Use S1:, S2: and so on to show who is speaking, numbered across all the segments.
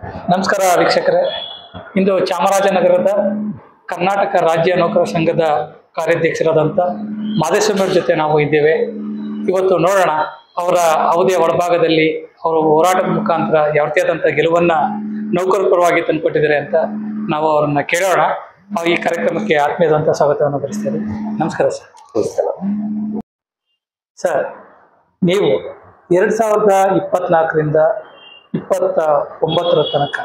S1: ನಮಸ್ಕಾರ ವೀಕ್ಷಕರೇ. ಇಂದು ಚಾಮರಾಜನಗರದ ಕರ್ನಾಟಕ ರಾಜ್ಯ ನೌಕರ ಸಂಘದ ಕಾರ್ಯಾಧ್ಯಕ್ಷರಾದಂಥ ಮಾದೇಶ್ವರ ಜೊತೆ ನಾವು ಇದ್ದೇವೆ. ಇವತ್ತು ನೋಡೋಣ ಅವರ ಅವಧಿಯ ಒಳಭಾಗದಲ್ಲಿ ಅವರು ಹೋರಾಟದ ಮುಖಾಂತರ ಯಾವತ್ತೇ ಆದಂಥ ಗೆಲುವನ್ನು ನೌಕರರ ಪರವಾಗಿ ತಂದುಕೊಟ್ಟಿದ್ದಾರೆ ಅಂತ ನಾವು ಅವ್ರನ್ನ ಕೇಳೋಣ. ಈ ಕಾರ್ಯಕ್ರಮಕ್ಕೆ ಆತ್ಮೀಯದಂಥ ಸ್ವಾಗತವನ್ನು ಬಯಸ್ತೇವೆ. ನಮಸ್ಕಾರ ಸರ್.
S2: ನಮಸ್ಕಾರ
S1: ಸರ್, ನೀವು 2024ರಿಂದ 2029 ತನಕ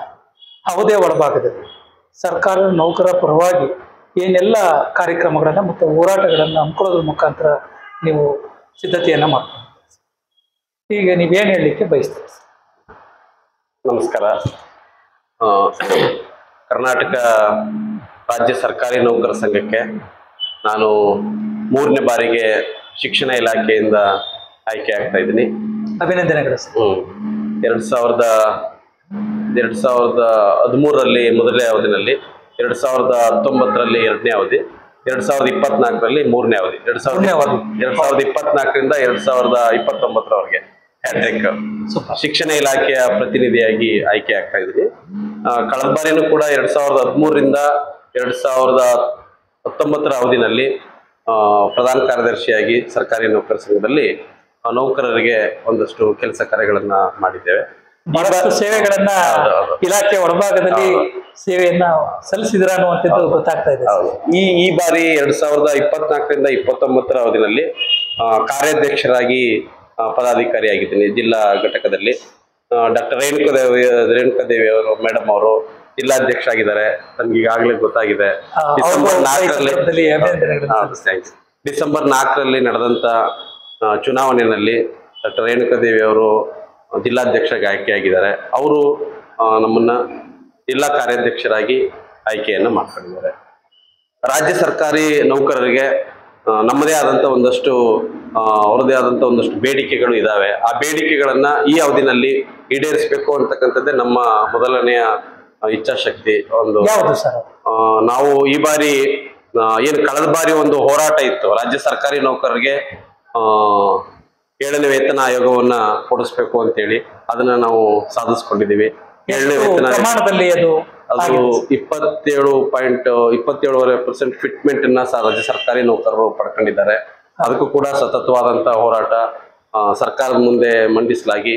S1: ಅವಧಿಯ ಒಳಭಾಗದಲ್ಲಿ ಸರ್ಕಾರದ ನೌಕರರ ಪರವಾಗಿ ಏನೆಲ್ಲ ಕಾರ್ಯಕ್ರಮಗಳನ್ನು ಮತ್ತು ಹೋರಾಟಗಳನ್ನು ಹಮ್ಮಿಕೊಳ್ಳೋದ್ರ ಮುಖಾಂತರ ನೀವು ಸಿದ್ಧತೆಯನ್ನು ಮಾಡ್ತೀವಿ. ಈಗ ನೀವೇನು ಹೇಳಲಿಕ್ಕೆ ಬಯಸ್ತೀರಿ?
S2: ನಮಸ್ಕಾರ. ಕರ್ನಾಟಕ ರಾಜ್ಯ ಸರ್ಕಾರಿ ನೌಕರ ಸಂಘಕ್ಕೆ ನಾನು 3ನೇ ಬಾರಿಗೆ ಶಿಕ್ಷಣ ಇಲಾಖೆಯಿಂದ ಆಯ್ಕೆ ಆಗ್ತಾ ಇದ್ದೀನಿ.
S1: ಅಭಿನಂದನೆಗಳು ಸರ್.
S2: 2013ರಲ್ಲಿ ಮೊದಲನೇ ಅವಧಿನಲ್ಲಿ, 2019ರಲ್ಲಿ 2ನೇ ಅವಧಿ, 2024ರಲ್ಲಿ 3ನೇ ಅವಧಿ, 2024ರಿಂದ 2029ರವರೆಗೆ ಹ್ಯಾಟ್ರಿಕ್ ಶಿಕ್ಷಣ ಇಲಾಖೆಯ ಪ್ರತಿನಿಧಿಯಾಗಿ ಆಯ್ಕೆ ಆಗ್ತಾ ಇದ್ದೀನಿ. ಕಳೆದ ಬಾರಿನೂ ಕೂಡ 2013ರಿಂದ 2019ರ ಅವಧಿನಲ್ಲಿ ಪ್ರಧಾನ ಕಾರ್ಯದರ್ಶಿಯಾಗಿ ಸರ್ಕಾರಿ ನೌಕರ ಸಂಘದಲ್ಲಿ ನೌಕರರಿಗೆ ಒಂದಷ್ಟು ಕೆಲಸ ಕಾರ್ಯಗಳನ್ನ ಮಾಡಿದ್ದೇವೆ.
S1: ಬಹಳಷ್ಟು ಸೇವೆಗಳನ್ನ ಇಲಾಖೆ ಒಳಭಾಗದಲ್ಲಿ ಸೇವೆಯನ್ನ ಸಲ್ಲಿಸಿದ್ರ ಅನ್ನುವಂಥದ್ದು ಗೊತ್ತಾಗ್ತಾ ಇದೆ.
S2: ಈ ಬಾರಿ 2024ರಿಂದ 2029ರ ಅವಧಿನಲ್ಲಿ ಕಾರ್ಯಾಧ್ಯಕ್ಷರಾಗಿ ಪದಾಧಿಕಾರಿಯಾಗಿದ್ದೀನಿ ಜಿಲ್ಲಾ ಘಟಕದಲ್ಲಿ. ಡಾಕ್ಟರ್ ರೇಣುಕಾದೇವಿ ಅವರು ಮೇಡಮ್ ಅವರು ಜಿಲ್ಲಾಧ್ಯಕ್ಷ ಆಗಿದ್ದಾರೆ. ನಮ್ಗೆ ಈಗಾಗಲೇ ಗೊತ್ತಾಗಿದೆ. ಡಿಸೆಂಬರ್ 4ರಲ್ಲಿ ನಡೆದಂತ ಚುನಾವಣೆಯಲ್ಲಿ ಡಾಕ್ಟರ್ ರೇಣುಕಾದೇವಿ ಅವರು ಜಿಲ್ಲಾಧ್ಯಕ್ಷರಾಗಿ ಆಯ್ಕೆಯಾಗಿದ್ದಾರೆ. ಅವರು ನಮ್ಮನ್ನ ಜಿಲ್ಲಾ ಕಾರ್ಯಾಧ್ಯಕ್ಷರಾಗಿ ಆಯ್ಕೆಯನ್ನು ಮಾಡ್ಕೊಂಡಿದ್ದಾರೆ. ರಾಜ್ಯ ಸರ್ಕಾರಿ ನೌಕರರಿಗೆ ನಮ್ಮದೇ ಆದಂಥ ಅವರದೇ ಆದಂಥ ಒಂದಷ್ಟು ಬೇಡಿಕೆಗಳು ಇದ್ದಾವೆ. ಆ ಬೇಡಿಕೆಗಳನ್ನ ಈ ಅವಧಿನಲ್ಲಿ ಈಡೇರಿಸಬೇಕು ಅಂತಕ್ಕಂಥದ್ದೇ ನಮ್ಮ ಮೊದಲನೆಯ ಇಚ್ಛಾಶಕ್ತಿ. ನಾವು ಈ ಬಾರಿ ಏನು ಕಳೆದ ಬಾರಿ ಒಂದು ಹೋರಾಟ ಇತ್ತು, ರಾಜ್ಯ ಸರ್ಕಾರಿ ನೌಕರರಿಗೆ 7ನೇ ವೇತನ ಆಯೋಗವನ್ನ ಕೊಡಿಸ್ಬೇಕು ಅಂತೇಳಿ, ಅದನ್ನ ನಾವು ಸಾಧಿಸ್ಕೊಂಡಿದ್ದೀವಿ. 7ನೇ ವೇತನ ಅದು 27.27% ಫಿಟ್ಮೆಂಟ್ ಅನ್ನ ರಾಜ್ಯ ಸರ್ಕಾರಿ ನೌಕರರು ಪಡ್ಕೊಂಡಿದ್ದಾರೆ. ಅದಕ್ಕೂ ಕೂಡ ಸತತವಾದಂತ ಹೋರಾಟ ಸರ್ಕಾರದ ಮುಂದೆ ಮಂಡಿಸಲಾಗಿ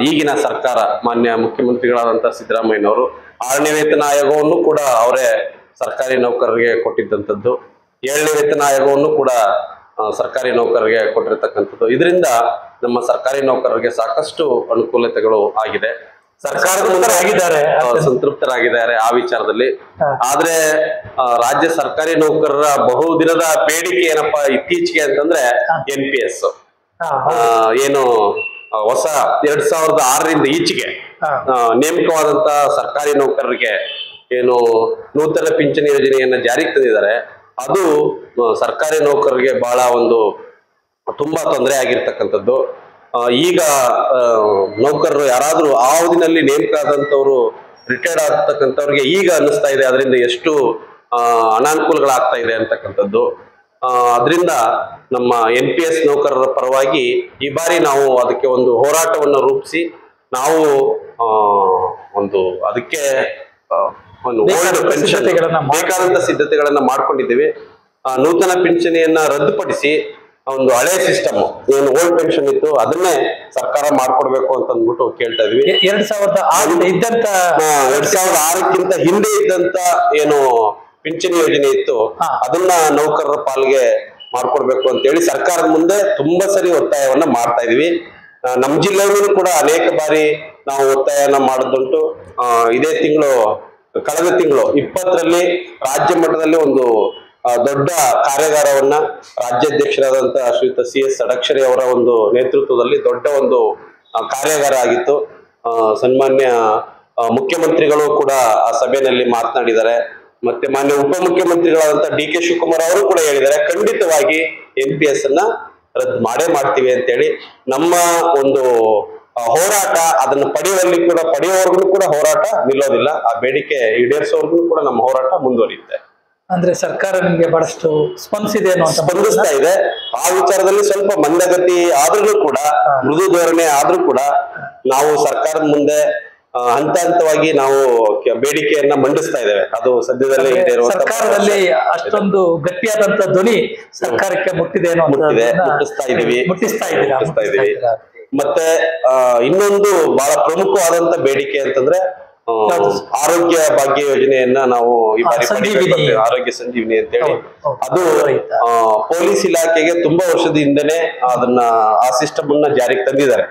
S2: ಈಗಿನ ಸರ್ಕಾರ ಮಾನ್ಯ ಮುಖ್ಯಮಂತ್ರಿಗಳಾದಂಥ ಸಿದ್ದರಾಮಯ್ಯನವರು 6ನೇ ವೇತನ ಆಯೋಗವನ್ನು ಕೂಡ ಅವರೇ ಸರ್ಕಾರಿ ನೌಕರರಿಗೆ ಕೊಟ್ಟಿದ್ದಂಥದ್ದು, 7ನೇ ವೇತನ ಆಯೋಗವನ್ನು ಕೂಡ ಸರ್ಕಾರಿ ನೌಕರರಿಗೆ ಕೊಟ್ಟಿರ್ತಕ್ಕಂಥದ್ದು. ಇದರಿಂದ ನಮ್ಮ ಸರ್ಕಾರಿ ನೌಕರರಿಗೆ ಸಾಕಷ್ಟು ಅನುಕೂಲತೆಗಳು ಆಗಿದೆ. ಸಂತೃಪ್ತರಾಗಿದ್ದಾರೆ ಆ ವಿಚಾರದಲ್ಲಿ. ಆದ್ರೆ ರಾಜ್ಯ ಸರ್ಕಾರಿ ನೌಕರರ ಬಹುದಿನದ ಬೇಡಿಕೆ ಏನಪ್ಪಾ ಇತ್ತೀಚೆಗೆ ಅಂತಂದ್ರೆ NPS ಏನು ಹೊಸ 2006ರಿಂದ ಈಚೆಗೆ ನೇಮಕವಾದಂತ ಸರ್ಕಾರಿ ನೌಕರರಿಗೆ ಏನು ನೂತನ ಪಿಂಚಣಿ ಯೋಜನೆಯನ್ನ ಜಾರಿಗೆ ತಂದಿದ್ದಾರೆ. ಅದು ಸರ್ಕಾರಿ ನೌಕರರಿಗೆ ಬಹಳ ತುಂಬಾ ತೊಂದರೆ ಆಗಿರ್ತಕ್ಕಂಥದ್ದು. ಈಗ ನೌಕರರು ಯಾರಾದ್ರೂ ಆ ಅವಧಿನಲ್ಲಿ ನೇಮಕ ಆದಂಥವ್ರು ರಿಟೈರ್ಡ್ ಆಗ್ತಕ್ಕಂಥವ್ರಿಗೆ ಈಗ ಅನ್ನಿಸ್ತಾ ಇದೆ ಅದರಿಂದ ಎಷ್ಟು ಅನಾನುಕೂಲಗಳಾಗ್ತಾ ಇದೆ ಅಂತಕ್ಕಂಥದ್ದು. ಅದರಿಂದ ನಮ್ಮ NPS ನೌಕರರ ಪರವಾಗಿ ಈ ಬಾರಿ ನಾವು ಅದಕ್ಕೆ ಒಂದು ಹೋರಾಟವನ್ನು ರೂಪಿಸಿ ನಾವು ಅದಕ್ಕೆ ಬೇಕಾದಂತ ಸಿದ್ಧತೆಗಳನ್ನ ಮಾಡ್ಕೊಂಡಿದ್ದೀವಿ. ನೂತನ ಪಿಂಚಣಿಯನ್ನ ರದ್ದುಪಡಿಸಿ ಒಂದು ಹಳೆ ಸಿಸ್ಟಮ್ ಏನು ಓಲ್ಡ್ ಪೆನ್ಷನ್ ಇತ್ತು ಅದನ್ನೇ ಸರ್ಕಾರ ಮಾಡ್ಕೊಡ್ಬೇಕು ಅಂತ ಅಂದ್ಬಿಟ್ಟು ಕೇಳ್ತಾ ಇದೀವಿ. 2006ಕ್ಕಿಂತ ಹಿಂದೆ ಇದ್ದಂತ ಏನು ಪಿಂಚಣಿ ಯೋಜನೆ ಇತ್ತು ಅದನ್ನ ನೌಕರರ ಪಾಲ್ಗೆ ಮಾಡ್ಕೊಡ್ಬೇಕು ಅಂತ ಹೇಳಿ ಸರ್ಕಾರದ ಮುಂದೆ ತುಂಬಾ ಸರಿ ಒತ್ತಾಯವನ್ನ ಮಾಡ್ತಾ ಇದೀವಿ. ನಮ್ಮ ಜಿಲ್ಲೆಯಲ್ಲೂ ಕೂಡ ಅನೇಕ ಬಾರಿ ನಾವು ಒತ್ತಾಯನ ಮಾಡೋದುಂಟು. ಕಳೆದ ತಿಂಗಳು 20ರಲ್ಲಿ ರಾಜ್ಯ ಮಟ್ಟದಲ್ಲಿ ಒಂದು ದೊಡ್ಡ ಕಾರ್ಯಾಗಾರವನ್ನ ರಾಜ್ಯಾಧ್ಯಕ್ಷರಾದಂತ ಶ್ರೀಯುತ CS ಷಡಕ್ಷರಿ ಅವರ ಒಂದು ನೇತೃತ್ವದಲ್ಲಿ ದೊಡ್ಡ ಒಂದು ಕಾರ್ಯಾಗಾರ ಆಗಿತ್ತು. ಸನ್ಮಾನ್ಯ ಮುಖ್ಯಮಂತ್ರಿಗಳು ಕೂಡ ಆ ಸಭೆಯಲ್ಲಿ ಮಾತನಾಡಿದ್ದಾರೆ. ಮತ್ತೆ ಮಾನ್ಯ ಉಪಮುಖ್ಯಮಂತ್ರಿಗಳಾದಂತ DK ಶಿವಕುಮಾರ್ ಅವರು ಕೂಡ ಹೇಳಿದ್ದಾರೆ, ಖಂಡಿತವಾಗಿ NPS ಅನ್ನ ರದ್ದು ಮಾಡ್ತೀವಿ ಅಂತೇಳಿ. ನಮ್ಮ ಒಂದು ಹೋರಾಟ ಅದನ್ನು ಪಡೆಯುವವರೆಗೂ ಕೂಡ ಹೋರಾಟ ನಿಲ್ಲೋದಿಲ್ಲ. ಆ ಬೇಡಿಕೆ ಈಡೇರಿಸೋವರೆಗೂ ಕೂಡ ನಮ್ಮ ಹೋರಾಟ ಮುಂದುವರಿಯುತ್ತೆ.
S1: ಅಂದ್ರೆ ಸರ್ಕಾರ ನಿಮಗೆ ಬಹಳಷ್ಟು
S2: ಸ್ಪಂದಿಸ್ತಾ ಇದೆ. ಆ ವಿಚಾರದಲ್ಲಿ ಸ್ವಲ್ಪ ಮಂದಗತಿ ಆದ್ರೂ ಕೂಡ, ಮೃದು ಧೋರಣೆ ಆದ್ರೂ ಕೂಡ ನಾವು ಸರ್ಕಾರದ ಮುಂದೆ ಹಂತ ಹಂತವಾಗಿ ನಾವು ಬೇಡಿಕೆಯನ್ನ ಮಂಡಿಸ್ತಾ ಇದ್ದೇವೆ. ಅದು ಸದ್ಯದಲ್ಲೇ ಇದೆ
S1: ಸರ್ಕಾರದಲ್ಲಿ ಅಷ್ಟೊಂದು ಗಟ್ಟಿಯಾದಂತ ಧ್ವನಿ ಸರ್ಕಾರಕ್ಕೆ ಮುಟ್ಟಿದೆ
S2: ಮುಟ್ಟಿಸ್ತಾ ಇದೀವಿ. ಮತ್ತೆ ಇನ್ನೊಂದು ಬಹಳ ಪ್ರಮುಖವಾದಂತ ಬೇಡಿಕೆ ಅಂತಂದ್ರೆ ಆರೋಗ್ಯ ಭಾಗ್ಯ ಯೋಜನೆಯನ್ನ ನಾವು ಈ ಬಾರಿ ಪಡಿಬೇಕು, ಆರೋಗ್ಯ ಸಂಜೀವಿನಿ ಅಂತ ಹೇಳಿ. ಅದು ಪೊಲೀಸ್ ಇಲಾಖೆಗೆ ತುಂಬಾ ವರ್ಷದ ಹಿಂದೆನೆ ಅದನ್ನ ಆ ಸಿಸ್ಟಮ್ ಅನ್ನ ಜಾರಿಗೆ ತಂದಿದ್ದಾರೆ.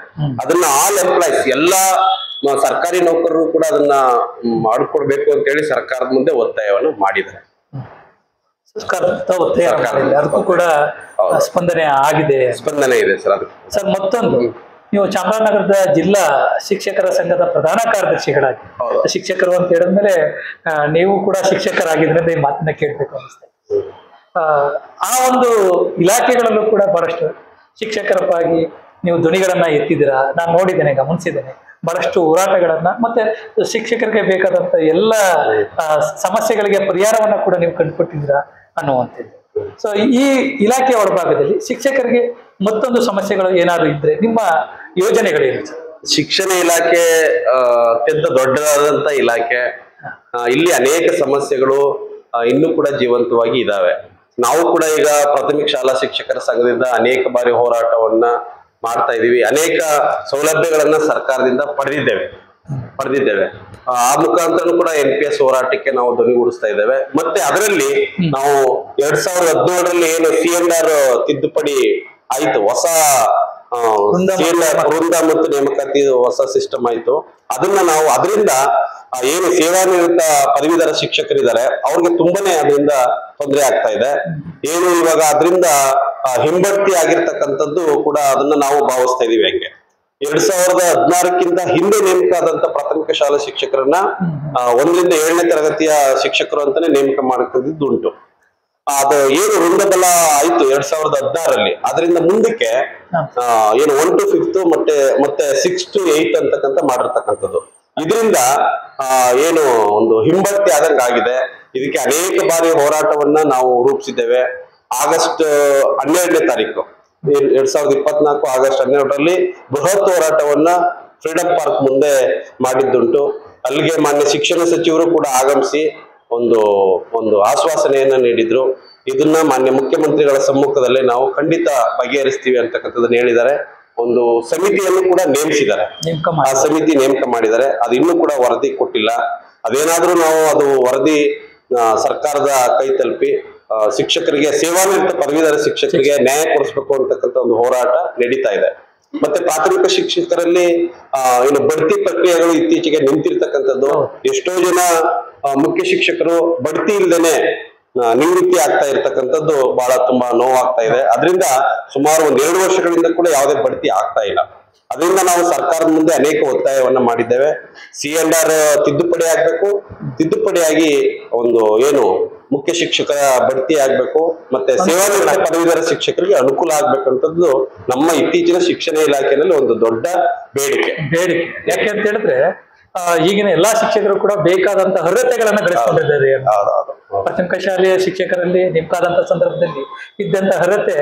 S2: ಅದನ್ನ ಆಲ್ ಎಂಪ್ಲಾಯ್ಸ್ ಎಲ್ಲಾ ಸರ್ಕಾರಿ ನೌಕರರು ಕೂಡ ಅದನ್ನ ಮಾಡಿಕೊಡ್ಬೇಕು ಅಂತ ಹೇಳಿ ಸರ್ಕಾರದ ಮುಂದೆ ಒತ್ತಾಯವನ್ನು ಮಾಡಿದ್ದಾರೆ.
S1: ಅದಕ್ಕೂ ಕೂಡ ಸ್ಪಂದನೆ ಇದೆ
S2: ಸರ್. ಅದು
S1: ಸರ್, ಮತ್ತೊಂದು, ನೀವು ಚಾಮರಾಜನಗರದ ಜಿಲ್ಲಾ ಶಿಕ್ಷಕರ ಸಂಘದ ಪ್ರಧಾನ ಕಾರ್ಯದರ್ಶಿಗಳಾಗಿ, ಶಿಕ್ಷಕರು ಅಂತ ಹೇಳಿದ್ಮೇಲೆ ನೀವು ಕೂಡ ಶಿಕ್ಷಕರಾಗಿದ್ರೆ ಈ ಮಾತನ್ನ ಕೇಳ್ಬೇಕು ಅನಿಸ್ತದೆ. ಆ ಒಂದು ಇಲಾಖೆಗಳಲ್ಲೂ ಕೂಡ ಬಹಳಷ್ಟು ಶಿಕ್ಷಕರ ಪರವಾಗಿ ನೀವು ಧ್ವನಿಗಳನ್ನ ಎತ್ತಿದ್ದೀರಾ, ನಾನು ನೋಡಿದ್ದೇನೆ, ಗಮನಿಸಿದ್ದೇನೆ. ಬಹಳಷ್ಟು ಹೋರಾಟಗಳನ್ನ ಮತ್ತೆ ಶಿಕ್ಷಕರಿಗೆ ಬೇಕಾದಂತ ಎಲ್ಲ ಸಮಸ್ಯೆಗಳಿಗೆ ಪರಿಹಾರವನ್ನ ಕೂಡ ನೀವು ಕಂಡುಕೊಟ್ಟಿದ್ದೀರಾ ಅನ್ನುವಂಥದ್ದು. ಸೊ ಈ ಇಲಾಖೆಯ ಒಳಭಾಗದಲ್ಲಿ ಶಿಕ್ಷಕರಿಗೆ ಮತ್ತೊಂದು ಸಮಸ್ಯೆಗಳು ಏನಾದ್ರು ಇದ್ರೆ ನಿಮ್ಮ ಯೋಜನೆಗಳೇನು?
S2: ಶಿಕ್ಷಣ ಇಲಾಖೆ ಅತ್ಯಂತ ದೊಡ್ಡದಾದಂತ ಇಲಾಖೆ. ಇಲ್ಲಿ ಅನೇಕ ಸಮಸ್ಯೆಗಳು ಇನ್ನೂ ಕೂಡ ಜೀವಂತವಾಗಿ ಇದಾವೆ. ನಾವು ಕೂಡ ಈಗ ಪ್ರಾಥಮಿಕ ಶಾಲಾ ಶಿಕ್ಷಕರ ಸಂಘದಿಂದ ಅನೇಕ ಬಾರಿ ಹೋರಾಟವನ್ನ ಮಾಡ್ತಾ ಇದೀವಿ. ಅನೇಕ ಸೌಲಭ್ಯಗಳನ್ನ ಸರ್ಕಾರದಿಂದ ಪಡೆದಿದ್ದೇವೆ. ಆ ಮುಖಾಂತರ ಕೂಡ NPS ಹೋರಾಟಕ್ಕೆ ನಾವು ಧ್ವನಿಗೂಡಿಸ್ತಾ ಇದ್ದೇವೆ. ಮತ್ತೆ ಅದರಲ್ಲಿ ನಾವು 2017ರಲ್ಲಿ ಏನು CNR ತಿದ್ದುಪಡಿ ಆಯ್ತು, ಹೊಸ ವೃಂದ ಮತ್ತು ನೇಮಕಾತಿ ಹೊಸ ಸಿಸ್ಟಮ್ ಆಯ್ತು. ಅದರಿಂದ ಏನು ಸೇವಾನಿವೃತ್ತ ಪದವೀಧರ ಶಿಕ್ಷಕರಿದ್ದಾರೆ ಅವ್ರಿಗೆ ತುಂಬಾನೇ ಅದರಿಂದ ತೊಂದರೆ ಆಗ್ತಾ ಇದೆ. ಏನು ಇವಾಗ ಅದರಿಂದ ಹಿಂಬಡ್ತಿ ಆಗಿರ್ತಕ್ಕಂಥದ್ದು ಕೂಡ ಅದನ್ನ ನಾವು ಭಾವಿಸ್ತಾ ಇದೀವಿ. ಹಂಗೆ 2016ಕ್ಕಿಂತ ಹಿಂದೆ ನೇಮಕ ಆದಂತ ಪ್ರಾಥಮಿಕ ಶಾಲಾ ಶಿಕ್ಷಕರನ್ನ 1ರಿಂದ 7ನೇ ತರಗತಿಯ ಶಿಕ್ಷಕರು ಅಂತಾನೆ ನೇಮಕ ಮಾಡ್ಕೊಂಡಿದ್ದು ಉಂಟು. ಅದು ಏನು ವೃಂದಬಲ ಆಯ್ತು 2016ರಲ್ಲಿ. ಅದರಿಂದ ಮುಂದಕ್ಕೆ ಏನು 1 to 5 ಮತ್ತೆ 6 to 8 ಅಂತಕ್ಕಂಥ ಮಾಡಿರ್ತಕ್ಕಂಥದ್ದು. ಇದರಿಂದ ಏನು ಒಂದು ಹಿಂಬಡ್ತಿ ಆದಂಗೆ ಆಗಿದೆ. ಇದಕ್ಕೆ ಅನೇಕ ಬಾರಿ ಹೋರಾಟವನ್ನ ನಾವು ರೂಪಿಸಿದ್ದೇವೆ. ಆಗಸ್ಟ್ 12ನೇ ತಾರೀಕು 2024 ಆಗಸ್ಟ್ 12ರಲ್ಲಿ ಬೃಹತ್ ಹೋರಾಟವನ್ನ ಫ್ರೀಡಂ ಪಾರ್ಕ್ ಮುಂದೆ ಮಾಡಿದ್ದುಂಟು. ಅಲ್ಲಿಗೆ ಮಾನ್ಯ ಶಿಕ್ಷಣ ಸಚಿವರು ಕೂಡ ಆಗಮಿಸಿ ಒಂದು ಆಶ್ವಾಸನೆಯನ್ನ ನೀಡಿದ್ರು. ಇದನ್ನ ಮಾನ್ಯ ಮುಖ್ಯಮಂತ್ರಿಗಳ ಸಮ್ಮುಖದಲ್ಲಿ ನಾವು ಖಂಡಿತ ಬಗೆಹರಿಸ್ತೀವಿ ಅಂತಕ್ಕಂಥದ್ದನ್ನ ಹೇಳಿದ್ದಾರೆ. ಒಂದು ಸಮಿತಿಯನ್ನು ಕೂಡ ನೇಮಿಸಿದ್ದಾರೆ. ಆ ಸಮಿತಿ ನೇಮಕ ಮಾಡಿದ್ದಾರೆ. ಅದು ಇನ್ನೂ ಕೂಡ ವರದಿ ಕೊಟ್ಟಿಲ್ಲ. ಅದೇನಾದ್ರೂ ನಾವು ಅದು ವರದಿ ಸರ್ಕಾರದ ಕೈ ತಲುಪಿ ಶಿಕ್ಷಕರಿಗೆ, ಸೇವಾನಿವೃತ್ತ ಪದವೀಧರ ಶಿಕ್ಷಕರಿಗೆ ನ್ಯಾಯ ಕೊಡಿಸ್ಬೇಕು ಅಂತಕ್ಕಂಥ ಒಂದು ಹೋರಾಟ ನಡೀತಾ ಇದೆ. ಮತ್ತೆ ಪ್ರಾಥಮಿಕ ಶಿಕ್ಷಕರಲ್ಲಿ ಏನು ಬಡ್ತಿ ಪ್ರಕ್ರಿಯೆಗಳು ಇತ್ತೀಚೆಗೆ ನಿಂತಿರ್ತಕ್ಕಂಥದ್ದು. ಎಷ್ಟೋ ಜನ ಮುಖ್ಯ ಶಿಕ್ಷಕರು ಬಡ್ತಿ ಇಲ್ದೇನೆ ನಿವೃತ್ತಿ ಆಗ್ತಾ ಇರ್ತಕ್ಕಂಥದ್ದು ಬಹಳ ತುಂಬಾ ನೋವಾಗ್ತಾ ಇದೆ. ಅದರಿಂದ ಸುಮಾರು 2 ವರ್ಷಗಳಿಂದ ಕೂಡ ಯಾವುದೇ ಬಡ್ತಿ ಆಗ್ತಾ ಇಲ್ಲ. ಅದರಿಂದ ನಾವು ಸರ್ಕಾರದ ಮುಂದೆ ಅನೇಕ ಒತ್ತಾಯವನ್ನ ಮಾಡಿದ್ದೇವೆ. CNR ತಿದ್ದುಪಡಿ ಆಗ್ಬೇಕು, ತಿದ್ದುಪಡಿಯಾಗಿ ಏನು ಮುಖ್ಯ ಶಿಕ್ಷಕರ ಬಡ್ತಿ ಆಗ್ಬೇಕು, ಮತ್ತೆ ಸೇವಾನಿವೃತ್ತ ಪದವೀಧರ ಶಿಕ್ಷಕರಿಗೆ ಅನುಕೂಲ ಆಗ್ಬೇಕಂತದ್ದು ನಮ್ಮ ಇತ್ತೀಚಿನ ಶಿಕ್ಷಣ ಇಲಾಖೆಯಲ್ಲಿ ಒಂದು ದೊಡ್ಡ ಬೇಡಿಕೆ.
S1: ಯಾಕೆ ಅಂತ ಹೇಳಿದ್ರೆ ಈಗಿನ ಎಲ್ಲಾ ಶಿಕ್ಷಕರು ಕೂಡ ಬೇಕಾದಂತ ಅರ್ಹತೆಗಳನ್ನ ಗಳಿಸಿಕೊಂಡಿದ್ದಾರೆ. ಪ್ರಾಥಮಿಕ ಶಾಲೆಯ ಶಿಕ್ಷಕರಲ್ಲಿ ನೇಮಕಾದಂತ ಸಂದರ್ಭದಲ್ಲಿ ಇದ್ದಂತ ಅರ್ಹತೆ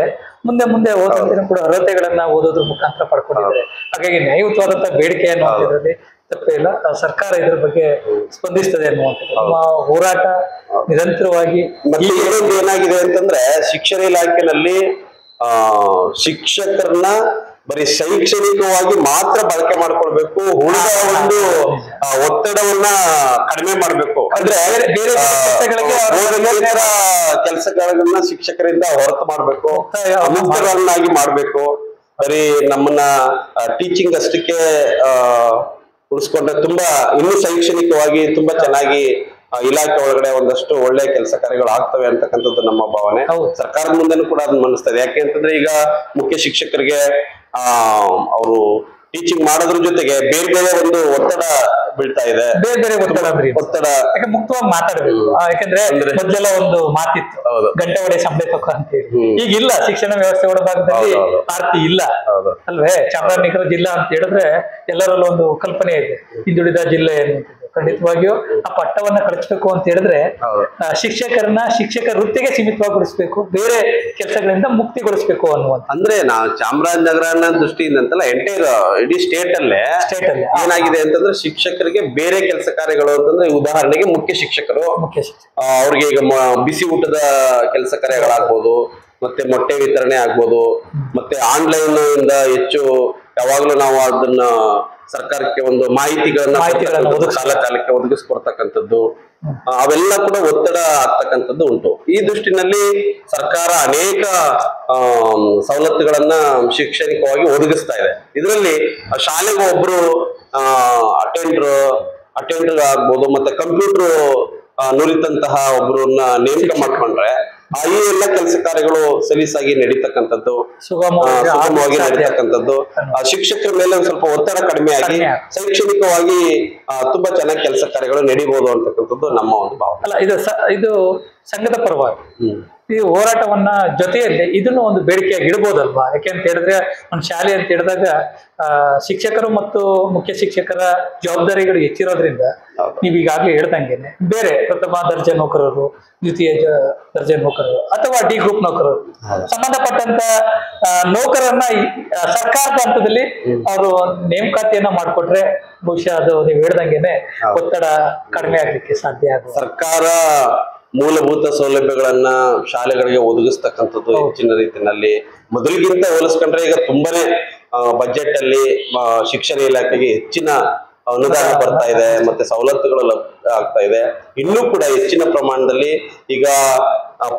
S1: ಮುಂದೆ ಓದೋದನ್ನು ಕೂಡ ಅರ್ಹತೆಗಳನ್ನ ಓದೋದ್ರ ಮುಖಾಂತರ ಪಡ್ಕೊಂಡಿದ್ದಾರೆ. ಹಾಗಾಗಿ ನ್ಯಾಯಯುತವಾದಂತ ಬೇಡಿಕೆಯನ್ನು ಇದರಲ್ಲಿ ತಪ್ಪೇ ಇಲ್ಲ. ಸರ್ಕಾರ ಇದ್ರ ಬಗ್ಗೆ ಸ್ಪಂದಿಸ್ತದೆ ಅನ್ನುವಂಥದ್ದು ನಮ್ಮ ಹೋರಾಟ ನಿರಂತರವಾಗಿ.
S2: ಮತ್ತೆ ಇನ್ನೊಂದು ಏನಾಗಿದೆ ಅಂತಂದ್ರೆ ಶಿಕ್ಷಣ ಇಲಾಖೆಯಲ್ಲಿ ಶಿಕ್ಷಕರನ್ನ ಬರೀ ಶೈಕ್ಷಣಿಕವಾಗಿ ಮಾತ್ರ ಬಳಕೆ ಮಾಡ್ಕೊಳ್ಬೇಕು, ಉಳಿದ ಒಂದು ಒತ್ತಡವನ್ನ ಕಡಿಮೆ ಮಾಡ್ಬೇಕು. ಅಂದ್ರೆ ಬೇರೆ ಕೆಲಸಗಳನ್ನ ಶಿಕ್ಷಕರಿಂದ ಹೊರತು ಮಾಡ್ಬೇಕು, ಮುಕ್ತಗಳನ್ನಾಗಿ ಮಾಡ್ಬೇಕು. ಬರೀ ನಮ್ಮನ್ನ ಟೀಚಿಂಗ್ ಅಷ್ಟಕ್ಕೆ ಉಳಿಸ್ಕೊಂಡ್ರೆ ತುಂಬಾ ಇನ್ನೂ ಶೈಕ್ಷಣಿಕವಾಗಿ ತುಂಬಾ ಚೆನ್ನಾಗಿ ಇಲಾಖೆ ಒಳಗಡೆ ಒಂದಷ್ಟು ಒಳ್ಳೆ ಕೆಲಸ ಕಾರ್ಯಗಳು ಆಗ್ತವೆ ಅಂತಕ್ಕಂಥದ್ದು ನಮ್ಮ ಭಾವನೆ. ಸರ್ಕಾರದ ಮುಂದೆನೂ ಕೂಡ ಅದನ್ನ ಮನಸ್ತಾ ಇದೆ. ಯಾಕೆ ಅಂತಂದ್ರೆ ಈಗ ಮುಖ್ಯ ಶಿಕ್ಷಕರಿಗೆ ಅವರು ಟೀಚಿಂಗ್ ಮಾಡೋದ್ರ ಜೊತೆಗೆ ಬೇರೆ ಒಂದು ಒತ್ತಡ ಬೀಳ್ತಾ ಇದೆ.
S1: ಬೇರೆ ಒತ್ತಡ ಮುಕ್ತವಾಗಿ ಮಾತಾಡ್ಬೇಕು. ಯಾಕಂದ್ರೆ ಮೊದಲೆಲ್ಲ ಒಂದು ಮಾತಿತ್ತು, ಗಂಟೆ ಹೊಡೆ ಸಂಬಳ ತಕ್ಕ ಅಂತ ಹೇಳಿ. ಈಗಿಲ್ಲ. ಶಿಕ್ಷಣ ವ್ಯವಸ್ಥೆ ಒಳಭಾಗದಲ್ಲಿ ಆರ್ತಿ ಇಲ್ಲ ಅಲ್ವೇ? ಚಾಮರಾಜನಗರ ಜಿಲ್ಲಾ ಅಂತ ಹೇಳಿದ್ರೆ ಎಲ್ಲರಲ್ಲೂ ಒಂದು ಕಲ್ಪನೆ ಇದೆ, ಹಿಂದುಳಿದ ಜಿಲ್ಲೆ ಎನ್ನುವಂಥದ್ದು. ಖಂಡಿತವಾಗಿಯೂ ಆ ಪಟ್ಟವನ್ನ ಕಳಿಸ್ಬೇಕು ಅಂತ ಹೇಳಿದ್ರೆ ಶಿಕ್ಷಕರನ್ನ ಶಿಕ್ಷಕ ವೃತ್ತಿಗೆ ಸೀಮಿತವಾಗಿಗೊಳಿಸ್ಬೇಕು, ಬೇರೆ ಕೆಲಸಗಳಿಂದ ಮುಕ್ತಿಗೊಳಿಸ್ಬೇಕು ಅನ್ನುವಂಥ.
S2: ಅಂದ್ರೆ ನಾವು ಚಾಮರಾಜನಗರ ಅನ್ನೋ ದೃಷ್ಟಿಯಿಂದ ಅಂತಲ್ಲ, ಎಂಟೈರ್ ಇಡೀ ಸ್ಟೇಟ್ ಅಲ್ಲೇ ಏನಾಗಿದೆ ಅಂತಂದ್ರೆ ಶಿಕ್ಷಕ ಶಿಕ್ಷಕರಿಗೆ ಬೇರೆ ಕೆಲಸ ಕಾರ್ಯಗಳು ಅಂತಂದ್ರೆ ಉದಾಹರಣೆಗೆ ಮುಖ್ಯ ಶಿಕ್ಷಕರು ಅವ್ರಿಗೆ ಈಗ ಬಿಸಿ ಊಟದ ಕೆಲಸ ಕಾರ್ಯಗಳಾಗ್ಬೋದು, ಮತ್ತೆ ಮೊಟ್ಟೆ ವಿತರಣೆ ಆಗ್ಬೋದು, ಮತ್ತೆ ಆನ್ಲೈನ್ ಇಂದ ಹೆಚ್ಚು ಯಾವಾಗ್ಲೂ ನಾವು ಅದನ್ನ ಸರ್ಕಾರಕ್ಕೆ ಒಂದು ಮಾಹಿತಿಗಳನ್ನ ಕಾಲ ಕಾಲಕ್ಕೆ ಒದಗಿಸ್ಕೊಡ್ತಕ್ಕಂಥದ್ದು, ಅವೆಲ್ಲ ಕೂಡ ಒತ್ತಡ ಆಗ್ತಕ್ಕಂಥದ್ದು ಉಂಟು. ಈ ದೃಷ್ಟಿನಲ್ಲಿ ಸರ್ಕಾರ ಅನೇಕ ಸವಲತ್ತುಗಳನ್ನ ಶೈಕ್ಷಣಿಕವಾಗಿ ಒದಗಿಸ್ತಾ ಇದೆ. ಇದರಲ್ಲಿ ಶಾಲೆಗೆ ಒಬ್ರು ಅಟೆಂಡರ್ ಆಗ್ಬೋದು, ಮತ್ತೆ ಕಂಪ್ಯೂಟರ್ ನುರಿತಂತಹ ಒಬ್ಬರನ್ನ ನೇಮಕ ಮಾಡ್ಕೊಂಡ್ರೆ ಈ ಎಲ್ಲ ಕೆಲಸ ಕಾರ್ಯಗಳು ಸಲೀಸಾಗಿ ನಡೀತಕ್ಕಂಥದ್ದು, ಸುಗಮವಾಗಿ ನಡೀತಕ್ಕಂಥದ್ದು, ಶಿಕ್ಷಕರ ಮೇಲೆ ಒಂದ್ ಸ್ವಲ್ಪ ಒತ್ತಡ ಕಡಿಮೆ ಆಗಿ ಶೈಕ್ಷಣಿಕವಾಗಿ ತುಂಬಾ ಚೆನ್ನಾಗಿ ಕೆಲಸ ಕಾರ್ಯಗಳು ನಡೀಬಹುದು ಅಂತಕ್ಕಂಥದ್ದು ನಮ್ಮ ಒಂದು ಭಾವನೆ.
S1: ಅಲ್ಲ, ಇದು ಸಂಘದ ಪರವಾಗಿ ಈ ಹೋರಾಟವನ್ನ ಜೊತೆಯಲ್ಲಿ ಇದನ್ನು ಒಂದು ಬೇಡಿಕೆಯಾಗಿ ಇಡಬಹುದಲ್ವಾ? ಯಾಕೆಂತ ಹೇಳಿದ್ರೆ ಒಂದು ಶಾಲೆ ಅಂತ ಹೇಳಿದಾಗ ಶಿಕ್ಷಕರು ಮತ್ತು ಮುಖ್ಯ ಶಿಕ್ಷಕರ ಜವಾಬ್ದಾರಿಗಳು ಹೆಚ್ಚಿರೋದ್ರಿಂದ ನೀವು ಈಗಾಗಲೇ ಹೇಳ್ದಂಗೆನೆ ಬೇರೆ ಪ್ರಥಮ ದರ್ಜೆ ನೌಕರರು, ದ್ವಿತೀಯ ದರ್ಜೆ ನೌಕರರು ಅಥವಾ ಡಿ ಗ್ರೂಪ್ ನೌಕರರು ಸಂಬಂಧಪಟ್ಟಂತ ನೌಕರನ್ನ ಸರ್ಕಾರದ ಹಂತದಲ್ಲಿ ಅವರು ನೇಮಕಾತಿಯನ್ನ ಮಾಡಿಕೊಟ್ರೆ ಬಹುಶಃ ಅದು ನೀವು ಹೇಳ್ದಂಗೆನೆ ಒತ್ತಡ ಕಡಿಮೆ ಆಗ್ಲಿಕ್ಕೆ ಸಾಧ್ಯ ಆಗುತ್ತೆ.
S2: ಸರ್ಕಾರ ಮೂಲಭೂತ ಸೌಲಭ್ಯಗಳನ್ನ ಶಾಲೆಗಳಿಗೆ ಒದಗಿಸ್ತಕ್ಕಂಥದ್ದು ಹೆಚ್ಚಿನ ರೀತಿಯಲ್ಲಿ ಮೊದಲಿಗಿಂತ ಹೋಲಿಸ್ಕೊಂಡ್ರೆ ಈಗ ತುಂಬಾನೇ ಬಜೆಟ್ ಅಲ್ಲಿ ಶಿಕ್ಷಣ ಇಲಾಖೆಗೆ ಹೆಚ್ಚಿನ ಅನುದಾನ ಬರ್ತಾ ಇದೆ, ಮತ್ತೆ ಸವಲತ್ತುಗಳು ಲಭ್ಯ ಆಗ್ತಾ ಇದೆ. ಇನ್ನೂ ಕೂಡ ಹೆಚ್ಚಿನ ಪ್ರಮಾಣದಲ್ಲಿ ಈಗ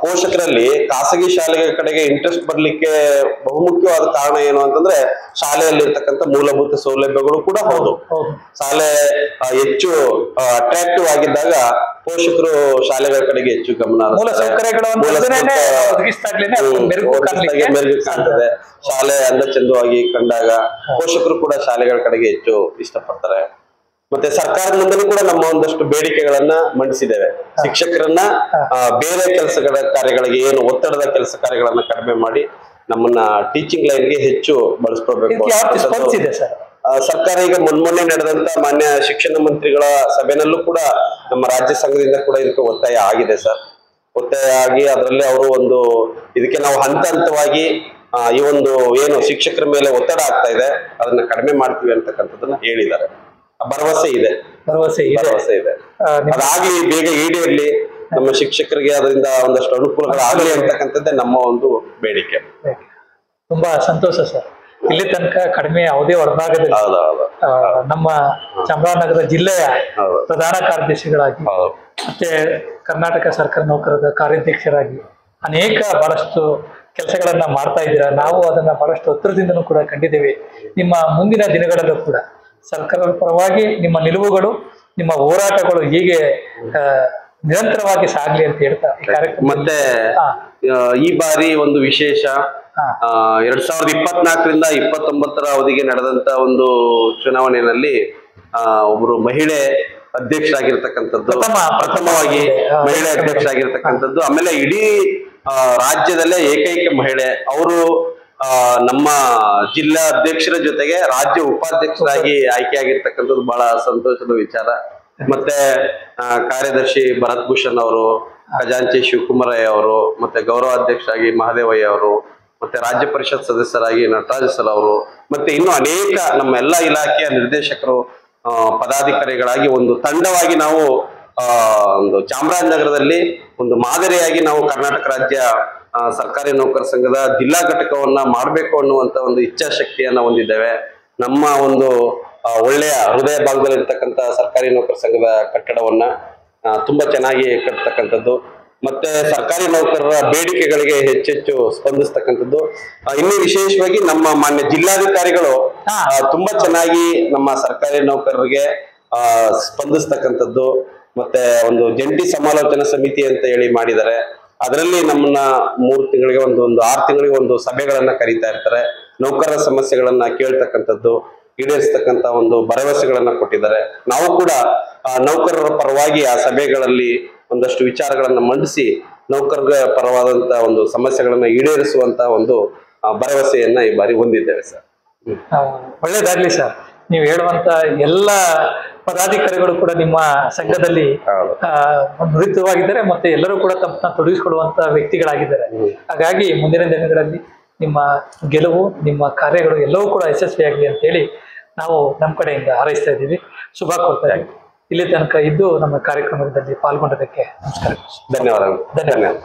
S2: ಪೋಷಕರಲ್ಲಿ ಖಾಸಗಿ ಶಾಲೆಗಳ ಕಡೆಗೆ ಇಂಟ್ರೆಸ್ಟ್ ಬರ್ಲಿಕ್ಕೆ ಬಹುಮುಖ್ಯವಾದ ಕಾರಣ ಏನು ಅಂತಂದ್ರೆ ಶಾಲೆಯಲ್ಲಿ ಇರ್ತಕ್ಕಂಥ ಮೂಲಭೂತ ಸೌಲಭ್ಯಗಳು ಕೂಡ ಹೌದು. ಶಾಲೆ ಹೆಚ್ಚು ಅಟ್ರಾಕ್ಟಿವ್ ಆಗಿದ್ದಾಗ ಪೋಷಕರು ಶಾಲೆಗಳ ಕಡೆಗೆ ಹೆಚ್ಚು ಗಮನ ಮೆರುಗು ಕಾಣ್ತದೆ. ಶಾಲೆ ಅಂದ ಚಂದವಾಗಿ ಕಂಡಾಗ ಪೋಷಕರು ಕೂಡ ಶಾಲೆಗಳ ಕಡೆಗೆ ಹೆಚ್ಚು ಇಷ್ಟಪಡ್ತಾರೆ. ಮತ್ತೆ ಸರ್ಕಾರದ ಮುಂದೆ ಕೂಡ ನಮ್ಮ ಒಂದಷ್ಟು ಬೇಡಿಕೆಗಳನ್ನ ಮಂಡಿಸಿದ್ದೇವೆ. ಶಿಕ್ಷಕರನ್ನ ಬೇರೆ ಕೆಲಸಗಳ ಕಾರ್ಯಗಳಿಗೆ ಏನು ಒತ್ತಡದ ಕೆಲಸ ಕಾರ್ಯಗಳನ್ನ ಕಡಿಮೆ ಮಾಡಿ ನಮ್ಮನ್ನ ಟೀಚಿಂಗ್ ಲೈನ್ಗೆ ಹೆಚ್ಚು ಬಳಸ್ಕೊಳ್ಬೇಕು. ಸರ್ಕಾರ ಈಗ ಮೊನ್ನೆ ನಡೆದಂತ ಮಾನ್ಯ ಶಿಕ್ಷಣ ಮಂತ್ರಿಗಳ ಸಭೆನಲ್ಲೂ ಕೂಡ ನಮ್ಮ ರಾಜ್ಯ ಸಂಘದಿಂದ ಕೂಡ ಇದಕ್ಕೆ ಒತ್ತಾಯ ಆಗಿದೆ ಸರ್. ಒತ್ತಾಯ ಆಗಿ ಅದರಲ್ಲಿ ಅವರು ಒಂದು ಇದಕ್ಕೆ ನಾವು ಹಂತ ಹಂತವಾಗಿ ಈ ಒಂದು ಏನು ಶಿಕ್ಷಕರ ಮೇಲೆ ಒತ್ತಡ ಆಗ್ತಾ ಇದೆ ಅದನ್ನ ಕಡಿಮೆ ಮಾಡ್ತೀವಿ ಅಂತಕ್ಕಂಥದ್ದನ್ನ ಹೇಳಿದ್ದಾರೆ. ಭರವಸೆ ಇದೆ. ಅದಾಗ್ಲಿ, ಬೇಗ ಈಡೇರ್ಲಿ, ನಮ್ಮ ಶಿಕ್ಷಕರಿಗೆ ಅದರಿಂದ ಒಂದಷ್ಟು ಅನುಕೂಲಗಳಾಗಲಿ ಅಂತಕ್ಕಂಥದ್ದೇ ನಮ್ಮ ಒಂದು ಬೇಡಿಕೆ.
S1: ತುಂಬಾ ಸಂತೋಷ ಸರ್. ಇಲ್ಲಿ ತನಕ ಕಡಿಮೆ ಯಾವುದೇ ಹೊರಭಾಗದಲ್ಲಿ ನಮ್ಮ ಚಾಮರಾಜನಗರ ಜಿಲ್ಲೆಯ ಪ್ರಧಾನ ಕಾರ್ಯದರ್ಶಿಗಳಾಗಿ ಮತ್ತೆ ಕರ್ನಾಟಕ ಸರ್ಕಾರ ನೌಕರರ ಕಾರ್ಯಾಧ್ಯಕ್ಷರಾಗಿ ಬಹಳಷ್ಟು ಕೆಲಸಗಳನ್ನ ಮಾಡ್ತಾ ಇದ್ದೀರಾ. ನಾವು ಅದನ್ನ ಬಹಳಷ್ಟು ಹತ್ತಿರದಿಂದನೂ ಕೂಡ ಕಂಡಿದ್ದೇವೆ. ನಿಮ್ಮ ಮುಂದಿನ ದಿನಗಳಲ್ಲೂ ಕೂಡ ಸರ್ಕಾರದ ಪರವಾಗಿ ನಿಮ್ಮ ನಿಲುವುಗಳು, ನಿಮ್ಮ ಹೋರಾಟಗಳು ಹೀಗೆ ನಿರಂತರವಾಗಿ ಸಾಗ್ಲಿ ಅಂತ ಹೇಳ್ತಾ ಈ ಕಾರ್ಯಕ್ರಮ.
S2: ಮತ್ತೆ ಈ ಬಾರಿ ಒಂದು ವಿಶೇಷ 2024ರಿಂದ 2029 ಅವಧಿಗೆ ನಡೆದಂತ ಒಂದು ಚುನಾವಣೆಯಲ್ಲಿ ಒಬ್ರು ಮಹಿಳೆ ಅಧ್ಯಕ್ಷರಾಗಿರ್ತಕ್ಕಂಥದ್ದು, ಪ್ರಥಮವಾಗಿ ಮಹಿಳೆ ಅಧ್ಯಕ್ಷರಾಗಿರ್ತಕ್ಕಂಥದ್ದು, ಆಮೇಲೆ ಇಡೀ ರಾಜ್ಯದಲ್ಲೇ ಏಕೈಕ ಮಹಿಳೆ ಅವರು ನಮ್ಮ ಜಿಲ್ಲಾ ಅಧ್ಯಕ್ಷರ ಜೊತೆಗೆ ರಾಜ್ಯ ಉಪಾಧ್ಯಕ್ಷರಾಗಿ ಆಯ್ಕೆಯಾಗಿರ್ತಕ್ಕಂಥದ್ದು ಬಹಳ ಸಂತೋಷದ ವಿಚಾರ. ಮತ್ತೆ ಕಾರ್ಯದರ್ಶಿ ಭರತ್ ಭೂಷಣ್ ಅವರು, ಖಜಾಂಚಿ ಶಿವಕುಮಾರಯ್ಯ ಅವರು, ಮತ್ತೆ ಗೌರವಾಧ್ಯಕ್ಷರಾಗಿ ಮಹದೇವಯ್ಯ ಅವರು, ಮತ್ತೆ ರಾಜ್ಯ ಪರಿಷತ್ ಸದಸ್ಯರಾಗಿ ನಟರಾಜ ಸರ್ ಅವರು, ಮತ್ತೆ ಇನ್ನು ಅನೇಕ ನಮ್ಮ ಎಲ್ಲ ಇಲಾಖೆಯ ನಿರ್ದೇಶಕರು, ಪದಾಧಿಕಾರಿಗಳಾಗಿ ಒಂದು ತಂಡವಾಗಿ ನಾವು ಒಂದು ಚಾಮರಾಜನಗರದಲ್ಲಿ ಒಂದು ಮಾದರಿಯಾಗಿ ನಾವು ಕರ್ನಾಟಕ ರಾಜ್ಯ ಸರ್ಕಾರಿ ನೌಕರ ಸಂಘದ ಜಿಲ್ಲಾ ಘಟಕವನ್ನ ಮಾಡಬೇಕು ಅನ್ನುವಂತ ಒಂದು ಇಚ್ಛಾಶಕ್ತಿಯನ್ನ ಹೊಂದಿದ್ದೇವೆ. ನಮ್ಮ ಒಂದು ಒಳ್ಳೆಯ ಹೃದಯ ಭಾಗದಲ್ಲಿರ್ತಕ್ಕಂಥ ಸರ್ಕಾರಿ ನೌಕರ ಸಂಘದ ಕಟ್ಟಡವನ್ನ ತುಂಬಾ ಚೆನ್ನಾಗಿ ಕಟ್ಟತಕ್ಕಂಥದ್ದು, ಮತ್ತೆ ಸರ್ಕಾರಿ ನೌಕರರ ಬೇಡಿಕೆಗಳಿಗೆ ಹೆಚ್ಚೆಚ್ಚು ಸ್ಪಂದಿಸ್ತಕ್ಕಂಥದ್ದು, ಇನ್ನೂ ವಿಶೇಷವಾಗಿ ನಮ್ಮ ಮಾನ್ಯ ಜಿಲ್ಲಾಧಿಕಾರಿಗಳು ತುಂಬಾ ಚೆನ್ನಾಗಿ ನಮ್ಮ ಸರ್ಕಾರಿ ನೌಕರರಿಗೆ ಸ್ಪಂದಿಸ್ತಕ್ಕಂಥದ್ದು, ಮತ್ತೆ ಒಂದು ಜಂಟಿ ಸಮಾಲೋಚನಾ ಸಮಿತಿ ಅಂತ ಹೇಳಿ ಮಾಡಿದ್ದಾರೆ. ಅದರಲ್ಲಿ ನಮ್ಮನ್ನ 3 ತಿಂಗಳಿಗೆ ಒಂದು 6 ತಿಂಗಳಿಗೆ ಒಂದು ಸಭೆಗಳನ್ನ ಕರೀತಾ ಇರ್ತಾರೆ. ನೌಕರರ ಸಮಸ್ಯೆಗಳನ್ನ ಕೇಳ್ತಕ್ಕಂಥದ್ದು, ಈಡೇರಿಸ್ತಕ್ಕಂಥ ಒಂದು ಭರವಸೆಗಳನ್ನ ಕೊಟ್ಟಿದ್ದಾರೆ. ನಾವು ಕೂಡ ನೌಕರರ ಪರವಾಗಿ ಆ ಸಭೆಗಳಲ್ಲಿ ಒಂದಷ್ಟು ವಿಚಾರಗಳನ್ನ ಮಂಡಿಸಿ ನೌಕರರ ಪರವಾದಂತ ಒಂದು ಸಮಸ್ಯೆಗಳನ್ನ ಈಡೇರಿಸುವಂತ ಒಂದು ಭರವಸೆಯನ್ನ ಈ ಬಾರಿ ಹೊಂದಿದ್ದೇವೆ ಸರ್.
S1: ಒಳ್ಳೇದಾಗ್ಲಿ ಸರ್. ನೀವು ಹೇಳುವಂತ ಎಲ್ಲ ಪದಾಧಿಕಾರಿಗಳು ಕೂಡ ನಿಮ್ಮ ಸಂಘದಲ್ಲಿ ನುರಿತವಾಗಿದ್ದಾರೆ, ಮತ್ತೆ ಎಲ್ಲರೂ ಕೂಡ ತಮ್ಮನ್ನ ತೊಡಗಿಸಿಕೊಳ್ಳುವಂತ ವ್ಯಕ್ತಿಗಳಾಗಿದ್ದಾರೆ. ಹಾಗಾಗಿ ಮುಂದಿನ ದಿನಗಳಲ್ಲಿ ನಿಮ್ಮ ಗೆಲುವು, ನಿಮ್ಮ ಕಾರ್ಯಗಳು ಎಲ್ಲವೂ ಕೂಡ ಯಶಸ್ವಿಯಾಗಲಿ ಅಂತ ಹೇಳಿ ನಾವು ನಮ್ಮ ಕಡೆಯಿಂದ ಹಾರೈಸ್ತಾ ಇದ್ದೀವಿ, ಶುಭ ಕೋರ್ತಾ ಇದ್ದೀವಿ. ಇಲ್ಲಿ ತನಕ ಇದ್ದು ನಮ್ಮ ಕಾರ್ಯಕ್ರಮದಲ್ಲಿ ಪಾಲ್ಗೊಂಡದಕ್ಕೆ ನಮಸ್ಕಾರ.
S2: ಧನ್ಯವಾದಗಳು. ಧನ್ಯವಾದ.